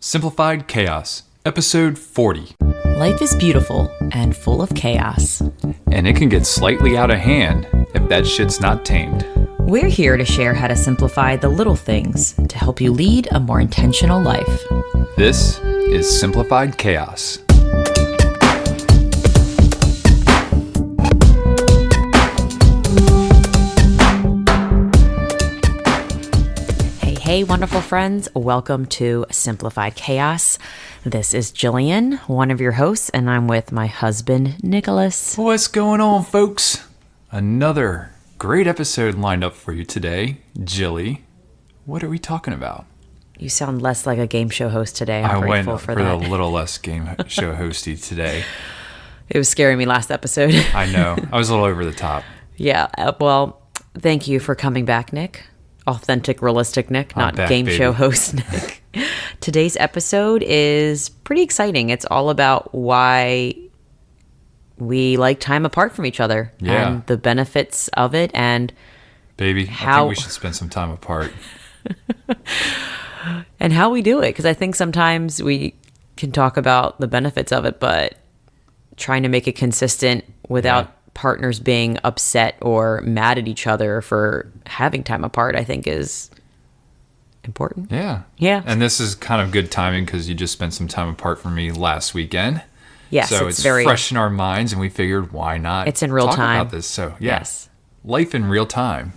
Simplified Chaos, Episode 40. Life is beautiful and full of chaos. And it can get slightly out of hand if that shit's not tamed. We're here to share how to simplify the little things to help you lead a more intentional life. This is Simplified Chaos. Hey, wonderful friends. Welcome to Simplified Chaos. This is Jillian, one of your hosts, and I'm with my husband, Nicholas. What's going on, folks? Another great episode lined up for you today. Jilly, what are we talking about? You sound less like a game show host today. I'm I grateful went for for that. a little less game show hosty today. It was scaring me last episode. I know. I was a little over the top. Yeah, well, thank you for coming back, Nick. Authentic, realistic Nick, not back, game baby. show host Nick. Today's episode is pretty exciting. It's all about why we like time apart from each other and the benefits of it and Baby, I think we should spend some time apart. and how we do it. Because I think sometimes we can talk about the benefits of it, but trying to make it consistent without partners being upset or mad at each other for having time apart, I think is important. Yeah. And this is kind of good timing because you just spent some time apart from me last weekend. Yes, so it's fresh in our minds, and we figured, why not? It's in real talk time about this. So yes, Life in Real Time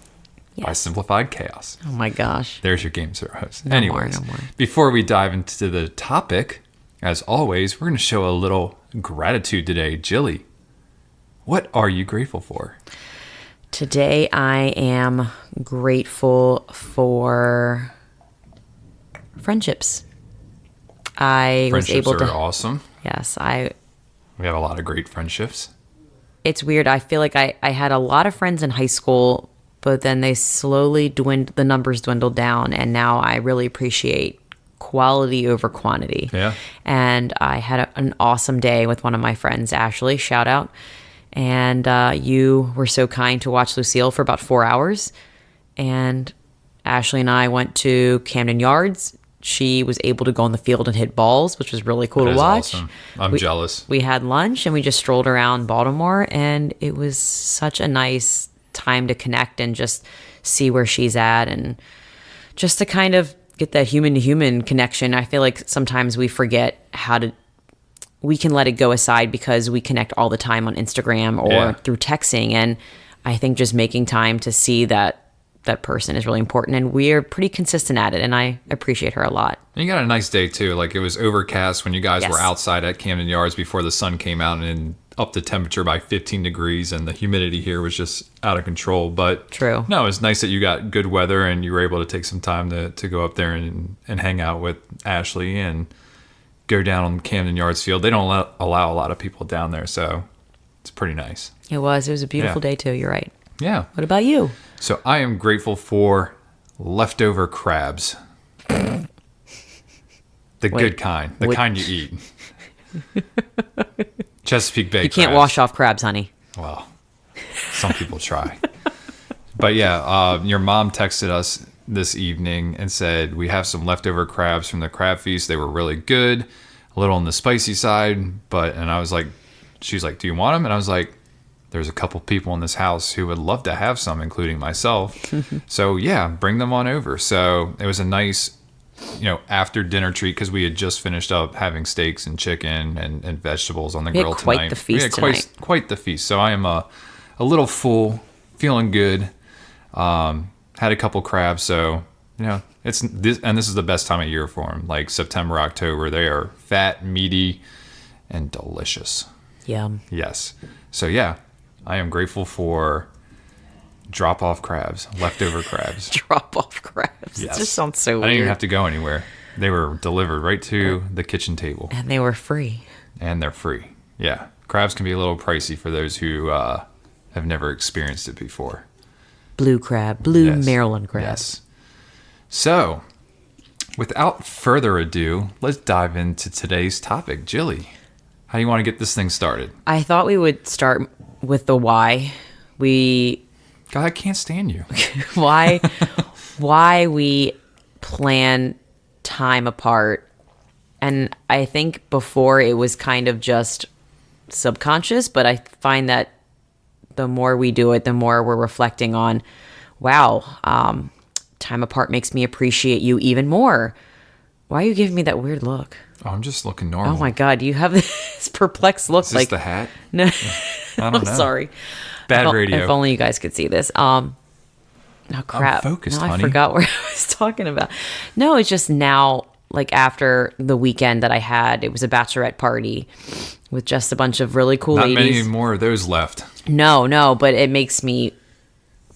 by Yes. Simplified Chaos. Oh my gosh. There's your game show host. No Anyways, more. before we dive into the topic, as always, we're going to show a little gratitude today. Jilly, what are you grateful for? Today I am grateful for friendships. I was Friendships able to. are awesome. Yes, We have a lot of great friendships. it's weird. I feel like I had a lot of friends in high school, but then they slowly the numbers dwindled down, and now I really appreciate quality over quantity. Yeah. And I had an awesome day with one of my friends, Ashley, shout out. And you were so kind to watch Lucille for about 4 hours. And Ashley and I went to Camden Yards. She was able to go on the field and hit balls, which was really cool That to is watch. awesome. I'm jealous. We had lunch and we just strolled around Baltimore, and it was such a nice time to connect and just see where she's at and just to kind of get that human to human connection. I feel like sometimes we forget we can let it go aside because we connect all the time on Instagram or through texting. And I think just making time to see that person is really important. And we're pretty consistent at it. And I appreciate her a lot. And you got a nice day too. Like, it was overcast when you guys were outside at Camden Yards before the sun came out and up the temperature by 15 degrees, and the humidity here was just out of control. But True. No, it's nice that you got good weather and you were able to take some time to go up there and hang out with Ashley and go down on Camden Yards field. They don't allow a lot of people down there, so it's pretty nice. It was a beautiful day too. You're right. Yeah. What about you? So I am grateful for leftover crabs. The good kind. The kind you eat. Chesapeake Bay You can't crabs. wash off crabs, honey. Well, some people try. But yeah, your mom texted us this evening and said, we have some leftover crabs from the crab feast. They were really good, a little on the spicy side. And I was like, she's like, do you want them? And I was like, there's a couple people in this house who would love to have some, including myself. So yeah, bring them on over. So it was a nice, after dinner treat, because we had just finished up having steaks and chicken and vegetables on the grill tonight. Quite the feast tonight. Quite the feast. So I am a little full, feeling good. Had a couple crabs, so it's this, and this is the best time of year for them. Like September, October, they are fat, meaty, and delicious. Yum. Yes. So yeah, I am grateful for drop-off crabs, leftover crabs. Drop-off crabs. Yes. It just sounds so weird. I didn't even have to go anywhere. They were delivered right to the kitchen table. And they were free. And they're free. Yeah. Crabs can be a little pricey for those who have never experienced it before. Blue Yes. Maryland crab. Yes. So, without further ado, let's dive into today's topic. Jilly, how do you want to get this thing started? I thought we would start with the why. God, I can't stand you. why we plan time apart And I think before it was kind of just subconscious, but I find that the more we do it, the more we're reflecting on, wow, time apart makes me appreciate you even more. Why are you giving me that weird look? Oh, I'm just looking normal. Oh my God, you have this perplexed look. Is this the hat? No, I don't know. I'm sorry. Bad radio. If only you guys could see this. Oh crap! Focused, now honey. I forgot what I was talking about. No, it's just now, like after the weekend that I had, it was a bachelorette party with just a bunch of really cool Not ladies. many more of those left. No, but it makes me,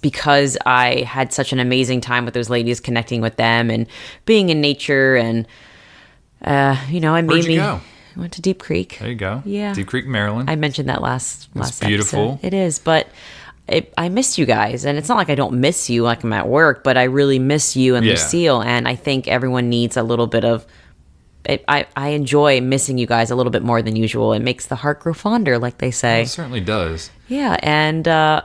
because I had such an amazing time with those ladies, connecting with them and being in nature, and it made Where'd you me. go? I went to Deep Creek. There you go. Yeah. Deep Creek, Maryland. I mentioned that last beautiful. episode. It is, but I missed you guys, and it's not like I don't miss you, like I'm at work, but I really miss you and Yeah. Lucille, and I think everyone needs a little bit of. I enjoy missing you guys a little bit more than usual. It makes the heart grow fonder, like they say. It certainly does. Yeah, and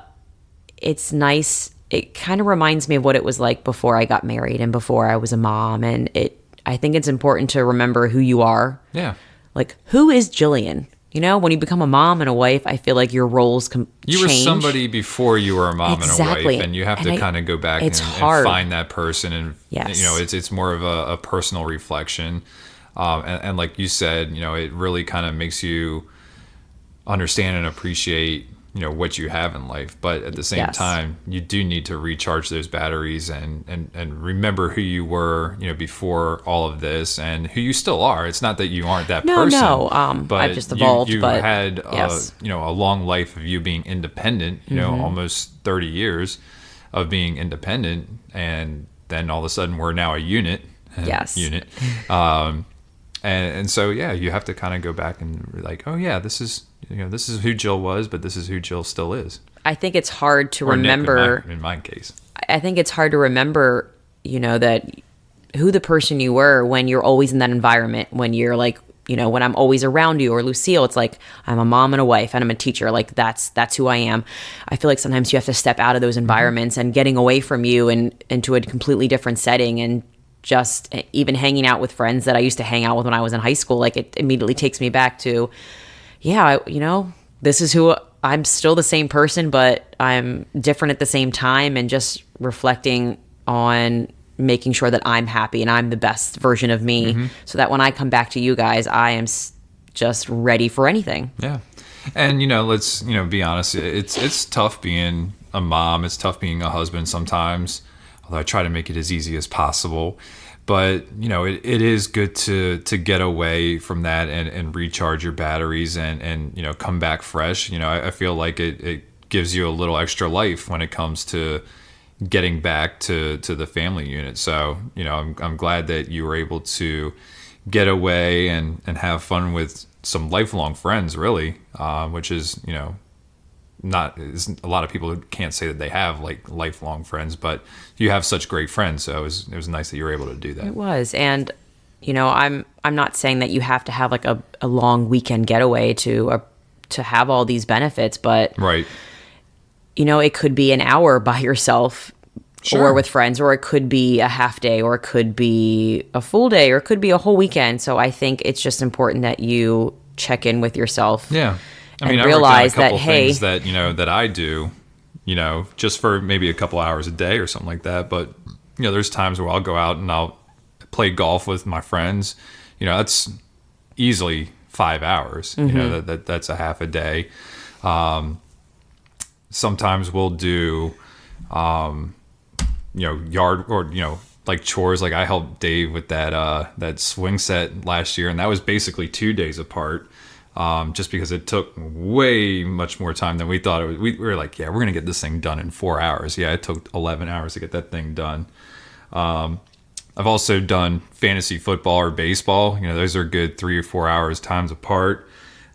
it's nice. It kind of reminds me of what it was like before I got married and before I was a mom, and I think it's important to remember who you are. Yeah. Like, who is Jillian? When you become a mom and a wife, I feel like your roles You were somebody before you were a mom and a Exactly. wife, and you have to kind of go back and hard. find that person, and Yes. it's more of a personal reflection, and like you said, it really kind of makes you understand and appreciate what you have in life, but at the same Yes. time, you do need to recharge those batteries and remember who you were before all of this, and who you still are. It's not that you aren't that person. But I've just evolved. You but had yes. a long life of you being independent. Almost 30 years of being independent, and then all of a sudden we're now a unit. Yes. Unit. And so you have to kind of go back and be like, oh yeah, this is who Jill was, but this is who Jill still is. I think it's hard to Or Nick, remember. in my case. I think it's hard to remember, that who the person you were when you're always in that environment. When you're like, when I'm always around you, or Lucille, it's like I'm a mom and a wife and I'm a teacher. Like that's who I am. I feel like sometimes you have to step out of those environments and getting away from you and into a completely different setting, and just even hanging out with friends that I used to hang out with when I was in high school. Like it immediately takes me back to, this is who I'm still the same person, but I'm different at the same time, and just reflecting on making sure that I'm happy and I'm the best version of me, so that when I come back to you guys, I am just ready for anything. Yeah. And, let's, be honest. It's tough being a mom. It's tough being a husband sometimes, although I try to make it as easy as possible. But, it is good to get away from that and recharge your batteries and come back fresh. I feel like it gives you a little extra life when it comes to getting back to the family unit. So, I'm glad that you were able to get away and have fun with some lifelong friends, really, which is, is a lot of people who can't say that they have like lifelong friends, but you have such great friends. So it was nice that you were able to do that. It was. And, I'm not saying that you have to have like a long weekend getaway to have all these benefits, but Right. It could be an hour by yourself. Sure. Or with friends, or it could be a half day, or it could be a full day, or it could be a whole weekend. So I think it's just important that you check in with yourself. Yeah. I and mean, realize I wrote down a couple that, hey, things that I do, just for maybe a couple hours a day or something like that. But, there's times where I'll go out and I'll play golf with my friends. That's easily 5 hours. That's a half a day. Sometimes we'll do, yard or, like chores. Like I helped Dave with that swing set last year, and that was basically 2 days apart. Just because it took way much more time than we thought it would. We were like, yeah, we're going to get this thing done in 4 hours. Yeah, it took 11 hours to get that thing done. I've also done fantasy football or baseball. Those are good 3 or 4 hours times apart.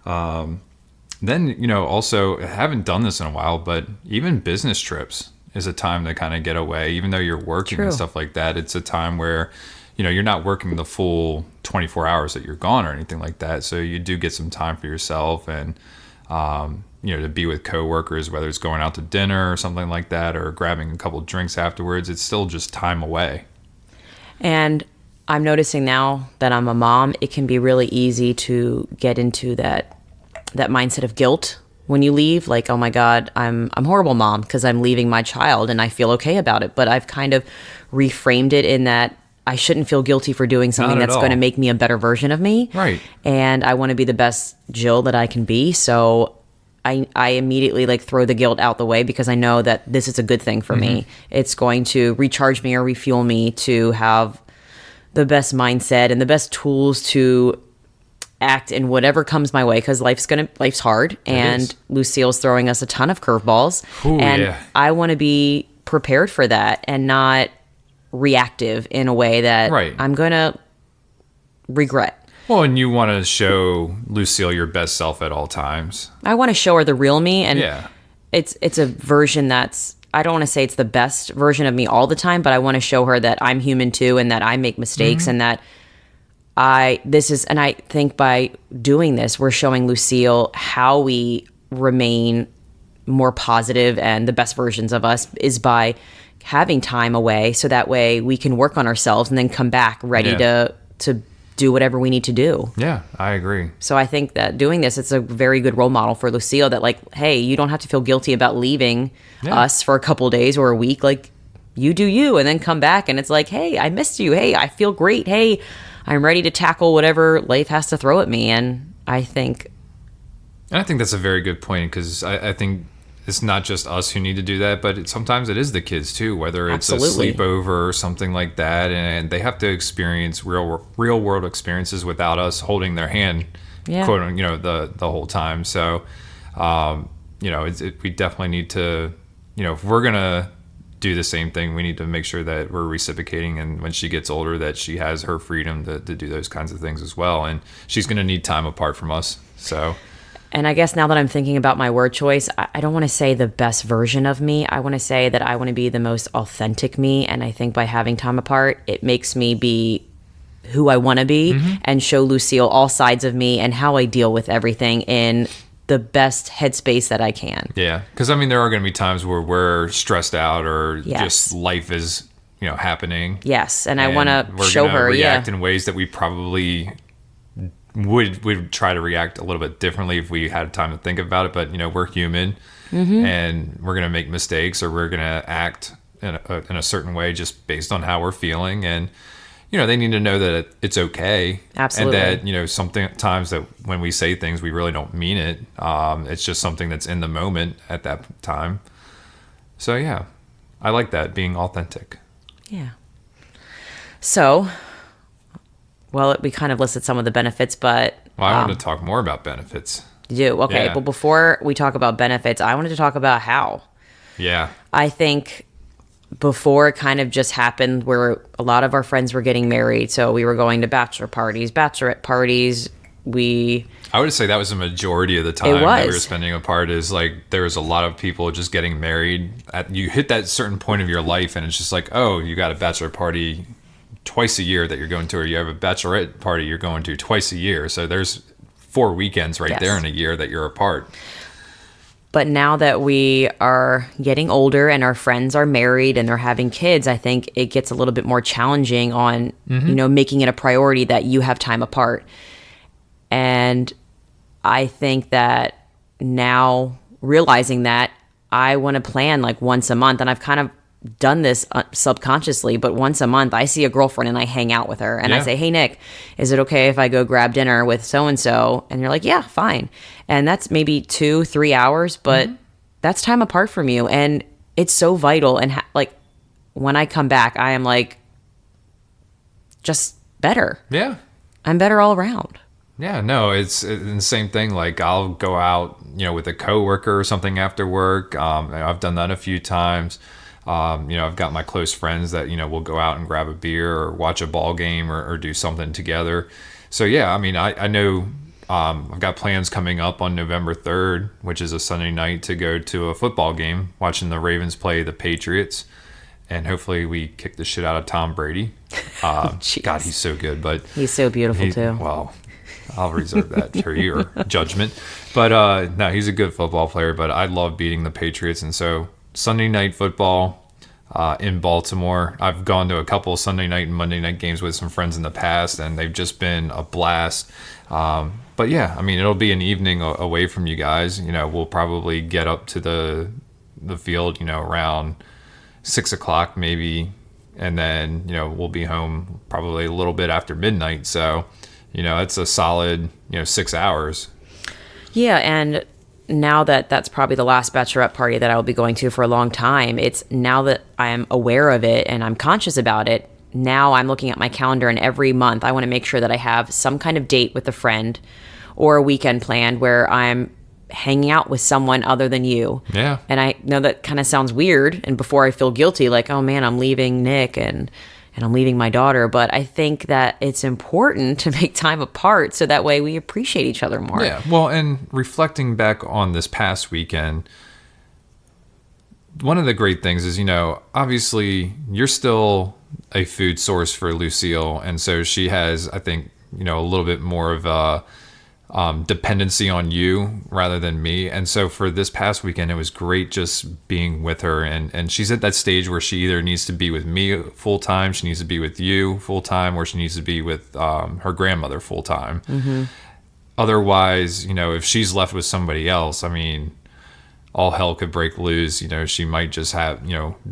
Then, also, I haven't done this in a while, but even business trips is a time to kind of get away. Even though you're working True. and stuff like that, it's a time where you're not working the full 24 hours that you're gone or anything like that. So you do get some time for yourself and, to be with coworkers, whether it's going out to dinner or something like that, or grabbing a couple drinks afterwards. It's still just time away. And I'm noticing now that I'm a mom, it can be really easy to get into that mindset of guilt when you leave. Like, oh my God, I'm a horrible mom because I'm leaving my child and I feel okay about it. But I've kind of reframed it in that I shouldn't feel guilty for doing something Not at that's all. going to make me a better version of me. Right. And I want to be the best Jill that I can be. So I immediately like throw the guilt out the way because I know that this is a good thing for me. It's going to recharge me or refuel me to have the best mindset and the best tools to act in whatever comes my way, because life's hard, and is. Lucille's throwing us a ton of curveballs. Ooh, and yeah. I want to be prepared for that and not reactive in a way that Right. I'm going to regret. Well, and you want to show Lucille your best self at all times. I want to show her the real me, and Yeah. it's a version that's, I don't want to say it's the best version of me all the time, but I want to show her that I'm human too, and that I make mistakes, and that I think by doing this, we're showing Lucille how we remain more positive and the best versions of us is by having time away, so that way we can work on ourselves and then come back ready to do whatever we need to do. Yeah, I agree. So I think that doing this, it's a very good role model for Lucille that, like, hey, you don't have to feel guilty about leaving us for a couple of days or a week. Like, you do you, and then come back and it's like, hey, I missed you. Hey, I feel great. Hey, I'm ready to tackle whatever life has to throw at me. And I think that's a very good point, because I think it's not just us who need to do that, but sometimes it is the kids too, whether it's Absolutely. a sleepover or something like that, and they have to experience real world experiences without us holding their hand, quote, the whole time. So, we definitely need to, if we're gonna do the same thing, we need to make sure that we're reciprocating, and when she gets older, that she has her freedom to do those kinds of things as well, and she's gonna need time apart from us. So. And I guess now that I'm thinking about my word choice, I don't want to say the best version of me. I want to say that I want to be the most authentic me. And I think by having time apart, it makes me be who I want to be and show Lucille all sides of me and how I deal with everything in the best headspace that I can. Yeah, because there are going to be times where we're stressed out or just life is, happening. Yes, and I want to show her, react in ways that we probably would try to react a little bit differently if we had time to think about it. But we're human, and we're going to make mistakes, or we're going to act in a certain way just based on how we're feeling. And they need to know that it's okay. Absolutely. And that sometimes that when we say things, we really don't mean it. It's just something that's in the moment at that time. So yeah, I like that, being authentic. Yeah. So, well, we kind of listed some of the benefits, but Well, I wanted to talk more about benefits. you do. Okay, Yeah. but before we talk about benefits, I wanted to talk about how. Yeah. I think before it kind of just happened where a lot of our friends were getting married, so we were going to bachelor parties, bachelorette parties. I would say that was the majority of the time It that we were was. spending apart. Is like there was a lot of people just getting married. You hit that certain point of your life, and it's just like, oh, you got a bachelor party twice a year that you're going to, or you have a bachelorette party you're going to twice a year. So there's 4 weekends right there in a year that you're apart. But now that we are getting older and our friends are married and they're having kids, I think it gets a little bit more challenging on, making it a priority that you have time apart. And I think that now realizing that I want to plan like once a month, and I've kind of done this subconsciously, but once a month I see a girlfriend and I hang out with her and I say, hey, Nick, is it okay if I go grab dinner with so-and-so? And you're like, yeah, fine. And that's maybe 2-3 hours, but that's time apart from you. And it's so vital. And like when I come back, I am like just better. Yeah. I'm better all around. Yeah, no, it's the same thing. Like I'll go out, with a coworker or something after work. I've done that a few times. I've got my close friends that, we'll go out and grab a beer or watch a ball game or do something together. So yeah, I know I've got plans coming up on November 3rd, which is a Sunday night, to go to a football game, watching the Ravens play the Patriots. And hopefully we kick the shit out of Tom Brady. God, he's so good, but He's so beautiful too. Well, I'll reserve that for your judgment. But no, he's a good football player, but I love beating the Patriots. And so Sunday night football, in Baltimore. I've gone to a couple of Sunday night and Monday night games with some friends in the past, and they've just been a blast. But yeah, I mean, it'll be an evening away from you guys. You know, we'll probably get up to the field, you know, around 6 o'clock maybe, and then, you know, we'll be home probably a little bit after midnight. So, you know, it's a solid, 6 hours. Yeah, and now that that's probably the last bachelorette party that I will be going to for a long time, it's now that I'm aware of it and I'm conscious about it, now I'm looking at my calendar, and every month I want to make sure that I have some kind of date with a friend or a weekend planned where I'm hanging out with someone other than you. Yeah. And I know that kind of sounds weird, and before I feel guilty, like, oh man, I'm leaving Nick and I'm leaving my daughter, but I think that it's important to make time apart so that way we appreciate each other more. Yeah. Well, and reflecting back on this past weekend, one of the great things is, obviously you're still a food source for Lucille, and so she has, I think, a little bit more of a dependency on you rather than me. And so for this past weekend, it was great just being with her, and she's at that stage where she either needs to be with me full time, she needs to be with you full time, or she needs to be with her grandmother full time. Mm-hmm. Otherwise, if she's left with somebody else, I mean, all hell could break loose. She might just have,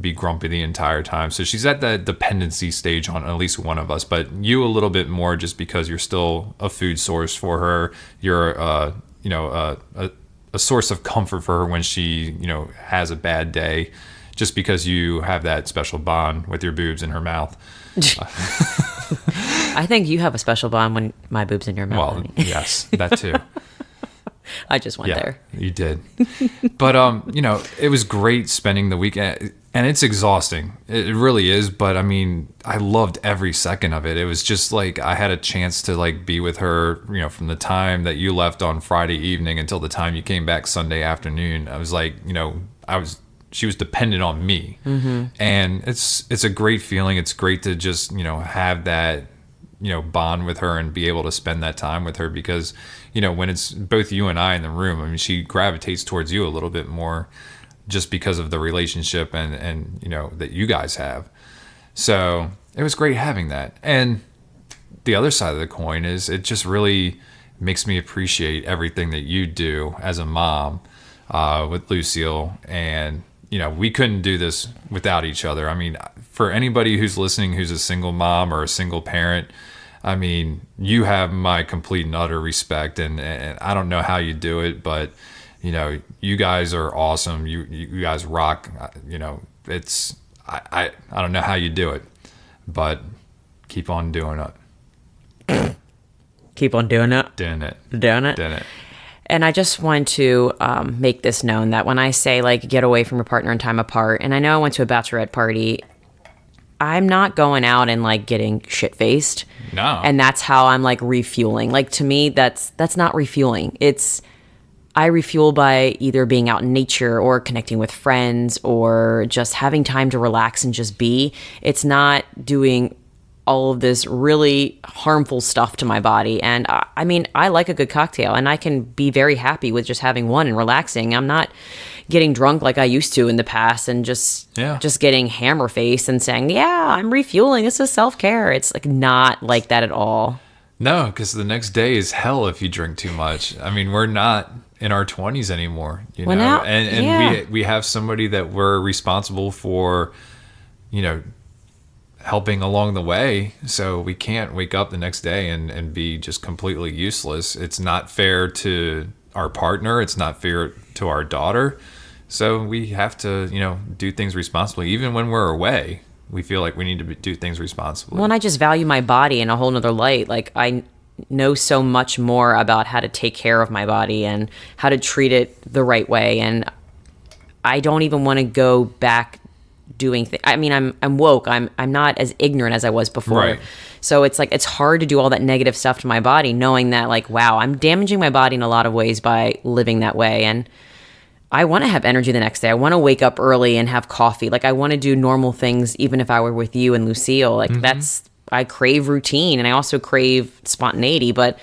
be grumpy the entire time. So she's at that dependency stage on at least one of us, but you a little bit more just because you're still a food source for her. You're, a source of comfort for her when she, has a bad day, just because you have that special bond with your boobs in her mouth. I think you have a special bond when my boob's in your mouth. Well, yes, that too. I just went there. You did. But, it was great spending the weekend, and it's exhausting. It really is. But I mean, I loved every second of it. It was just like I had a chance to like be with her, from the time that you left on Friday evening until the time you came back Sunday afternoon. I was like, she was dependent on me. Mm-hmm. And it's a great feeling. It's great to just, have that, bond with her and be able to spend that time with her, because, when it's both you and I in the room, I mean, she gravitates towards you a little bit more just because of the relationship and that you guys have. So it was great having that. And the other side of the coin is it just really makes me appreciate everything that you do as a mom with Lucille. And, we couldn't do this without each other. I mean, for anybody who's listening, who's a single mom or a single parent, I mean, you have my complete and utter respect, and I don't know how you do it, but, you guys are awesome. You guys rock. It's, I don't know how you do it, but keep on doing it. Keep on doing it. Doing it. Doing it. Doing it. And I just want to make this known that when I say, like, get away from your partner and time apart, and I know I went to a bachelorette party, I'm not going out and, like, getting shit-faced. No. And that's how I'm, like, refueling. Like, to me, that's not refueling. I refuel by either being out in nature or connecting with friends or just having time to relax and just be. It's not doing all of this really harmful stuff to my body. And I mean, I like a good cocktail, and I can be very happy with just having one and relaxing. I'm not getting drunk like I used to in the past and just getting hammer faced and saying, yeah, I'm refueling. This is self-care. It's like not like that at all. No, because the next day is hell if you drink too much. I mean, we're not in our 20s anymore, well, now, and we have somebody that we're responsible for, helping along the way. So we can't wake up the next day and be just completely useless. It's not fair to our partner. It's not fair to our daughter. So we have to, do things responsibly. Even when we're away, we feel like we need to do things responsibly. Well, and I just value my body in a whole nother light. Like, I know so much more about how to take care of my body and how to treat it the right way. And I don't even want to go back doing things. I mean, I'm woke. I'm not as ignorant as I was before. Right. So it's like, it's hard to do all that negative stuff to my body, knowing that, like, wow, I'm damaging my body in a lot of ways by living that way. And I want to have energy the next day. I want to wake up early and have coffee. Like, I want to do normal things, even if I were with you and Lucille. Like, I crave routine, and I also crave spontaneity, but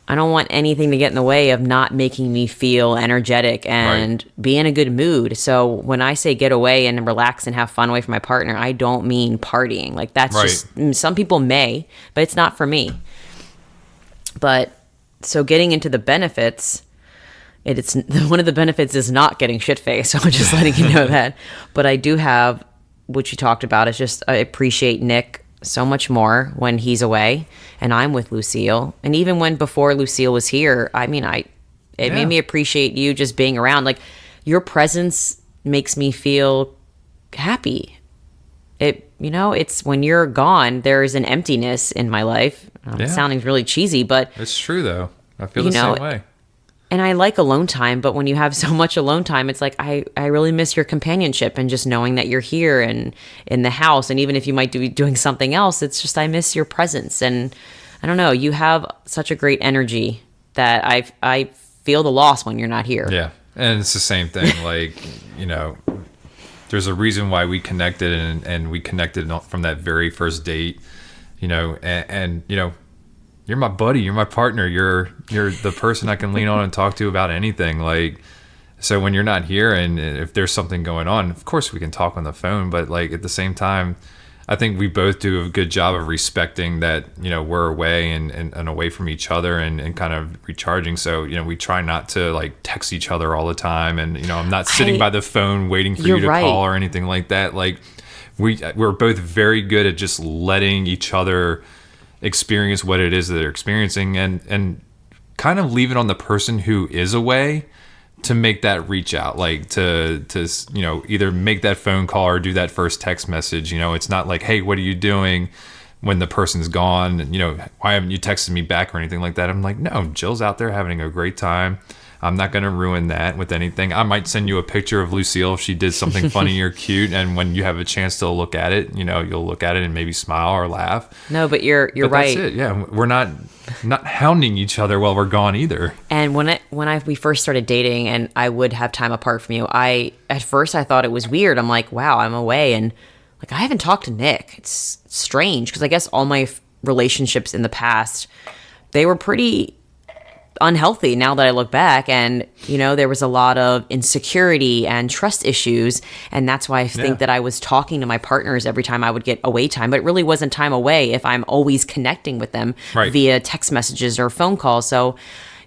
I don't want anything to get in the way of not making me feel energetic and be in a good mood. So when I say get away and relax and have fun away from my partner, I don't mean partying. Like that's just, some people may, but it's not for me. But so getting into the benefits, it's one of the benefits is not getting shit-faced. So I'm just letting you know that. But I do have, what you talked about, is just I appreciate Nick so much more when he's away and I'm with Lucille. And even when before Lucille was here, I mean, it made me appreciate you just being around. Like your presence makes me feel happy. It's when you're gone, there's an emptiness in my life. It sounding really cheesy, but it's true though. I feel the same way. And I like alone time, but when you have so much alone time, it's like I really miss your companionship and just knowing that you're here and in the house. And even if you might be doing something else, it's just I miss your presence. And I don't know, you have such a great energy that I feel the loss when you're not here. Yeah, and it's the same thing. Like, there's a reason why we connected, and we connected from that very first date. And you're my buddy, you're my partner, you're the person I can lean on and talk to about anything. Like, so when you're not here and if there's something going on, of course we can talk on the phone, but like at the same time, I think we both do a good job of respecting that, we're away and away from each other and kind of recharging. So, we try not to like text each other all the time. And, I'm not sitting by the phone waiting for you to call or anything like that. Like we're both very good at just letting each other experience what it is that they're experiencing and kind of leave it on the person who is away to make that reach out, like to either make that phone call or do that first text message. It's not like, hey, what are you doing when the person's gone? Why haven't you texted me back or anything like that? I'm like, no, Jill's out there having a great time. I'm not going to ruin that with anything. I might send you a picture of Lucille if she did something funny or cute. And when you have a chance to look at it, you'll look at it and maybe smile or laugh. No, but you're right. That's it. Yeah. We're not hounding each other while we're gone either. And when we first started dating and I would have time apart from you, at first I thought it was weird. I'm like, wow, I'm away. And like, I haven't talked to Nick. It's strange because I guess all my relationships in the past, they were pretty unhealthy now that I look back, and there was a lot of insecurity and trust issues, and that's why I think that I was talking to my partners every time I would get away time, but it really wasn't time away if I'm always connecting with them via text messages or phone calls. So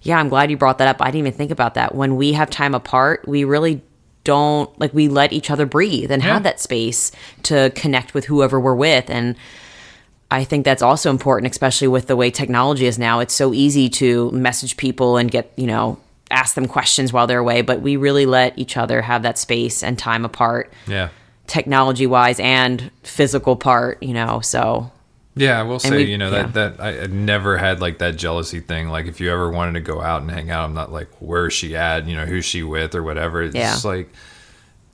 yeah, I'm glad you brought that up. I didn't even think about that. When we have time apart, we really don't, like, we let each other breathe and have that space to connect with whoever we're with. And I think that's also important, especially with the way technology is now. It's so easy to message people and get, ask them questions while they're away, but we really let each other have that space and time apart. Yeah. Technology wise and physical part, so. Yeah, I will say, that I never had like that jealousy thing. Like if you ever wanted to go out and hang out, I'm not like, where is she at? Who's she with or whatever. It's just like,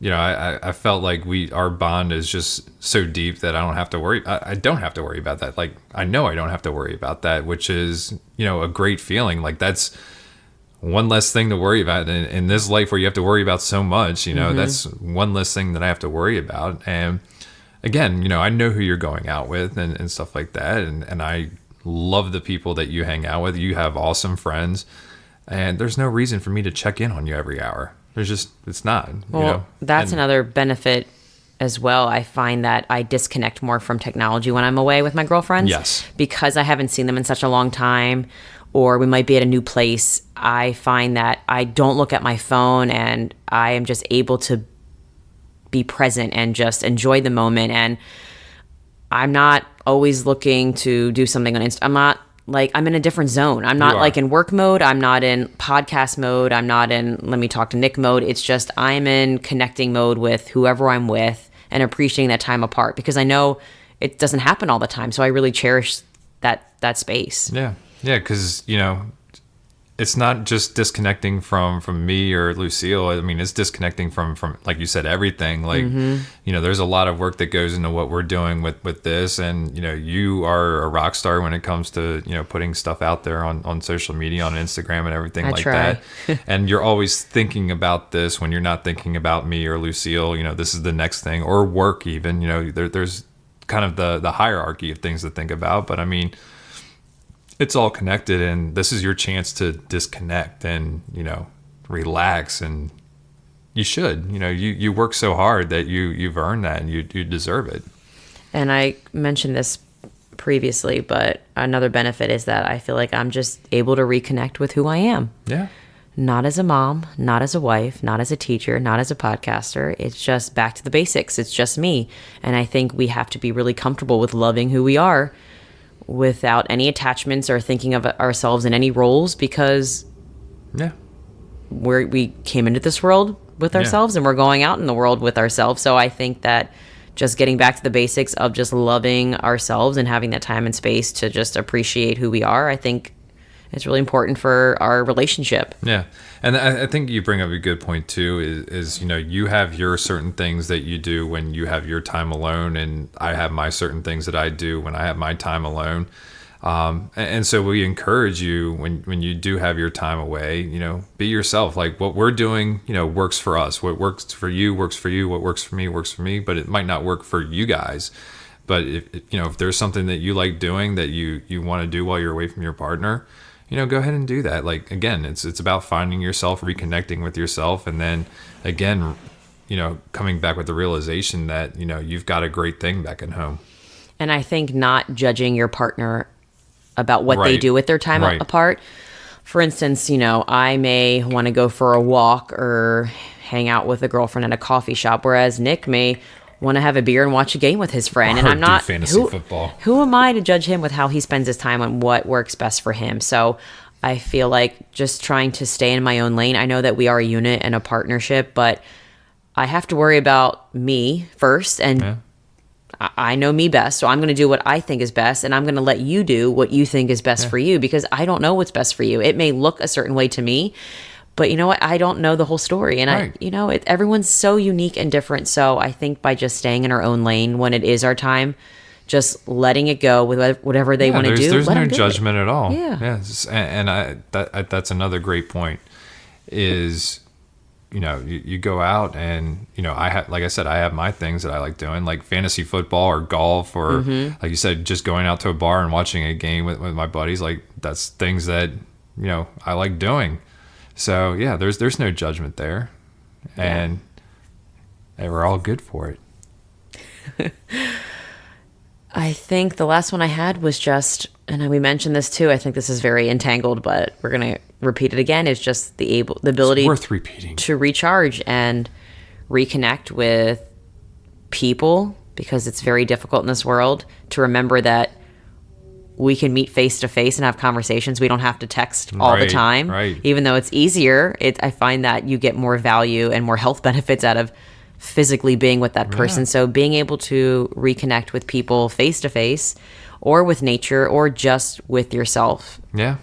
I felt like our bond is just so deep that I don't have to worry. I don't have to worry about that. Like, I know I don't have to worry about that, which is, a great feeling. Like that's one less thing to worry about in this life where you have to worry about so much, that's one less thing that I have to worry about. And again, I know who you're going out with and stuff like that. And I love the people that you hang out with. You have awesome friends and there's no reason for me to check in on you every hour. It's not. Well, that's another benefit as well. I find that I disconnect more from technology when I'm away with my girlfriends. Yes. Because I haven't seen them in such a long time, or we might be at a new place. I find that I don't look at my phone and I am just able to be present and just enjoy the moment. And I'm not always looking to do something on Instagram. I'm in a different zone. I'm not like in work mode. I'm not in podcast mode. I'm not in let me talk to Nick mode. It's just I'm in connecting mode with whoever I'm with and appreciating that time apart because I know it doesn't happen all the time. So I really cherish that space. Yeah. Yeah. Because, it's not just disconnecting from me or Lucille. I mean, it's disconnecting from like you said, everything. Like, there's a lot of work that goes into what we're doing with this. And, you are a rock star when it comes to, putting stuff out there on social media, on Instagram and everything like that. And you're always thinking about this when you're not thinking about me or Lucille, this is the next thing, or work even, there's kind of the hierarchy of things to think about. But I mean, it's all connected, and this is your chance to disconnect and, relax. And you should, you work so hard that you've earned that, and you deserve it. And I mentioned this previously, but another benefit is that I feel like I'm just able to reconnect with who I am. Yeah. Not as a mom, not as a wife, not as a teacher, not as a podcaster. It's just back to the basics. It's just me. And I think we have to be really comfortable with loving who we are without any attachments or thinking of ourselves in any roles, because we came into this world with ourselves and we're going out in the world with ourselves. So I think that just getting back to the basics of just loving ourselves and having that time and space to just appreciate who we are, I think it's really important for our relationship. Yeah. And I think you bring up a good point too, is you have your certain things that you do when you have your time alone, and I have my certain things that I do when I have my time alone. And so we encourage you when you do have your time away, be yourself. Like what we're doing, works for us. What works for you works for you. What works for me, but it might not work for you guys. But if there's something that you like doing that you want to do while you're away from your partner, go ahead and do that. Like, again, it's about finding yourself, reconnecting with yourself. And then again, coming back with the realization that, you've got a great thing back at home. And I think not judging your partner about what they do with their time apart. For instance, I may want to go for a walk or hang out with a girlfriend at a coffee shop, whereas Nick may want to have a beer and watch a game with his friend. And I'm not fantasy football. Who am I to judge him with how he spends his time and what works best for him? So I feel like just trying to stay in my own lane. I know that we are a unit and a partnership, but I have to worry about me first, and I know me best, so I'm going to do what I think is best, and I'm going to let you do what you think is best for you, because I don't know what's best for you. It may look a certain way to me, but you know what? I don't know the whole story, and everyone's so unique and different. So I think by just staying in our own lane when it is our time, just letting it go with whatever they want to do. There's no judgment at all. Yeah. And that's another great point. Is you go out and I have, like I said, I have my things that I like doing, like fantasy football or golf, or like you said, just going out to a bar and watching a game with my buddies. Like that's things that I like doing. So yeah, there's no judgment there, and we're all good for it. I think the last one I had was just, and we mentioned this too, I think this is very entangled, but we're going to repeat it again, is just the ability it's worth repeating to recharge and reconnect with people, because it's very difficult in this world to remember that we can meet face to face and have conversations. We don't have to text all the time. Right. Even though it's easier, I find that you get more value and more health benefits out of physically being with that person. So being able to reconnect with people face to face, or with nature, or just with yourself. Yeah.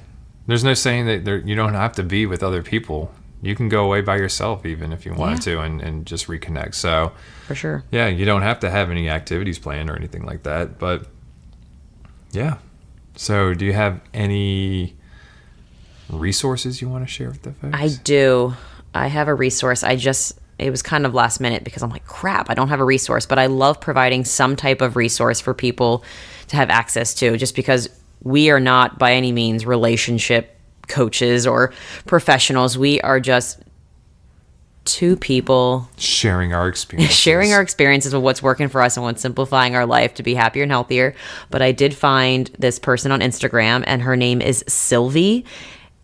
There's no saying that you don't have to be with other people. You can go away by yourself even if you wanted to, and just reconnect. So for sure. Yeah, you don't have to have any activities planned or anything like that. But yeah. So do you have any resources you want to share with the folks? I do. I have a resource. It was kind of last minute because I'm like, crap, I don't have a resource, but I love providing some type of resource for people to have access to, just because we are not by any means relationship coaches or professionals. We are just two people sharing our experiences of what's working for us and what's simplifying our life to be happier and healthier. But I did find this person on Instagram, and her name is Sylvie.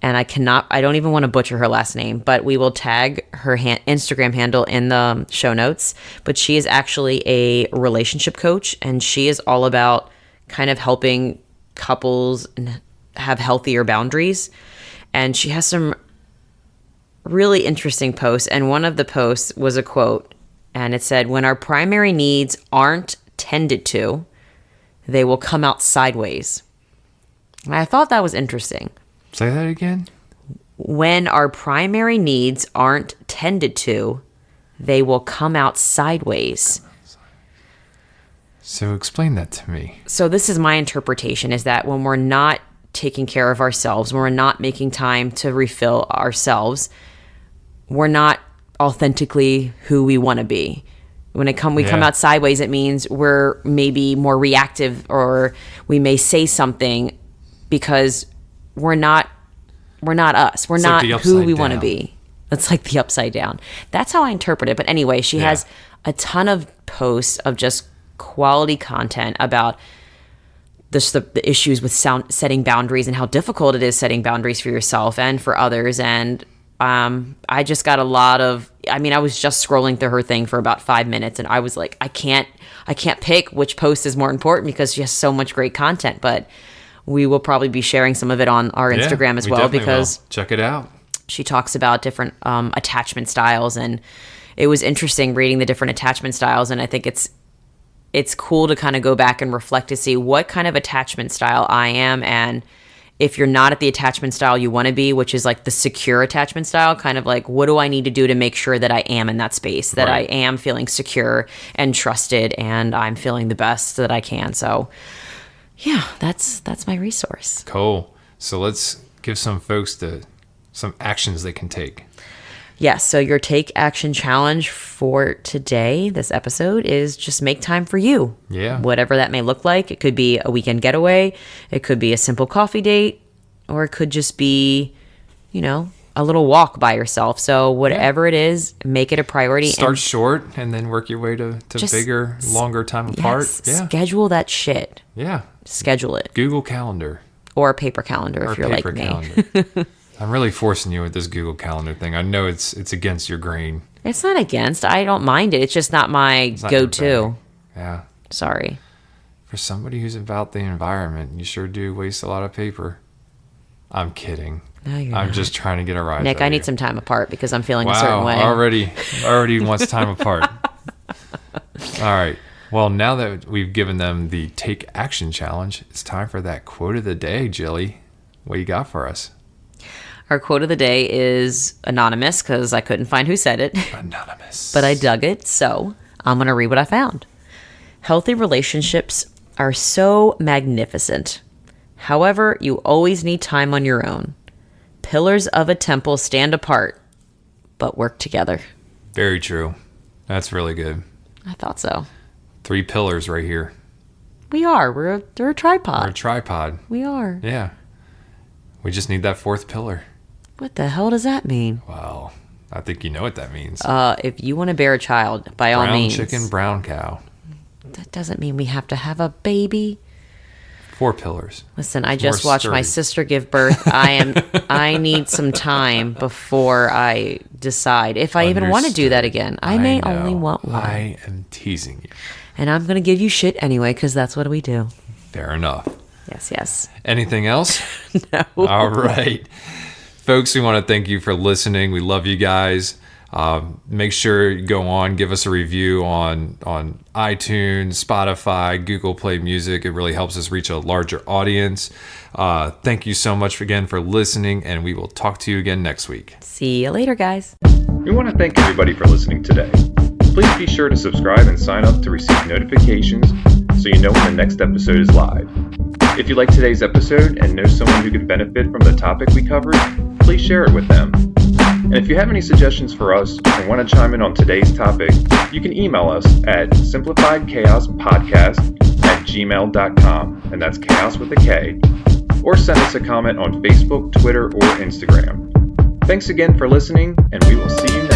And I don't even want to butcher her last name, but we will tag her Instagram handle in the show notes. But she is actually a relationship coach, and she is all about kind of helping couples have healthier boundaries. And she has some really interesting posts. And one of the posts was a quote, and it said, "When our primary needs aren't tended to, they will come out sideways." And I thought that was interesting. Say that again. When our primary needs aren't tended to, they will come out sideways. So explain that to me. So this is my interpretation, is that when we're not taking care of ourselves, when we're not making time to refill ourselves, we're not authentically who we want to be. When we come out sideways, it means we're maybe more reactive, or we may say something because we're not us. We're not who we want to be. It's like the upside down. That's how I interpret it. But anyway, she has a ton of posts of just quality content about the issues with setting boundaries and how difficult it is setting boundaries for yourself and for others. And I just got a lot of, I was just scrolling through her thing for about 5 minutes, and I was like, I can't pick which post is more important because she has so much great content. But we will probably be sharing some of it on our Instagram as well, because check it out. She talks about different attachment styles, and it was interesting reading the different attachment styles. And I think it's cool to kind of go back and reflect to see what kind of attachment style I am. And if you're not at the attachment style you want to be, which is like the secure attachment style, kind of like, what do I need to do to make sure that I am in that space, that I am feeling secure and trusted, and I'm feeling the best that I can. So yeah, that's my resource. Cool. So let's give some folks some actions they can take. Yes. So your take action challenge for today, this episode, is just make time for you. Yeah. Whatever that may look like. It could be a weekend getaway. It could be a simple coffee date, or it could just be, a little walk by yourself. So whatever it is, make it a priority. Start short and then work your way to bigger, longer time apart. Yeah. Schedule that shit. Yeah. Schedule it. Google Calendar. Or a paper calendar if you're like me. I'm really forcing you with this Google Calendar thing. I know it's against your grain. It's not against. I don't mind it. It's just not my go-to. Yeah. Sorry. For somebody who's about the environment, you sure do waste a lot of paper. I'm kidding. No, you're I'm not. just trying to get a rise. Nick, I need some time apart because I'm feeling a certain way. Already wants time apart. All right. Well, now that we've given them the take action challenge, it's time for that quote of the day, Jilly. What do you got for us? Our quote of the day is anonymous because I couldn't find who said it. Anonymous. But I dug it, so I'm going to read what I found. Healthy relationships are so magnificent. However, you always need time on your own. Pillars of a temple stand apart, but work together. Very true. That's really good. I thought so. 3 pillars right here. We are. We're a tripod. We're a tripod. We are. Yeah. We just need that 4th pillar. What the hell does that mean? Well, I think you know what that means. If you want to bear a child, by all means. Brown chicken, brown cow. That doesn't mean we have to have a baby. 4 pillars. Listen, I just watched my sister give birth. I need some time before I decide if I even want to do that again. I may only want one. I am teasing you. And I'm going to give you shit anyway because that's what we do. Fair enough. Yes. Anything else? No. All right. Folks, we want to thank you for listening. We love you guys. Make sure you go on, give us a review on iTunes, Spotify, Google Play Music. It really helps us reach a larger audience. Thank you so much again for listening, and we will talk to you again next week. See you later, guys. We want to thank everybody for listening today. Please be sure to subscribe and sign up to receive notifications so you know when the next episode is live. If you like today's episode and know someone who could benefit from the topic we covered, please share it with them. And if you have any suggestions for us and want to chime in on today's topic, you can email us at simplifiedchaospodcast@gmail.com, and that's chaos with a K, or send us a comment on Facebook, Twitter, or Instagram. Thanks again for listening, and we will see you next time.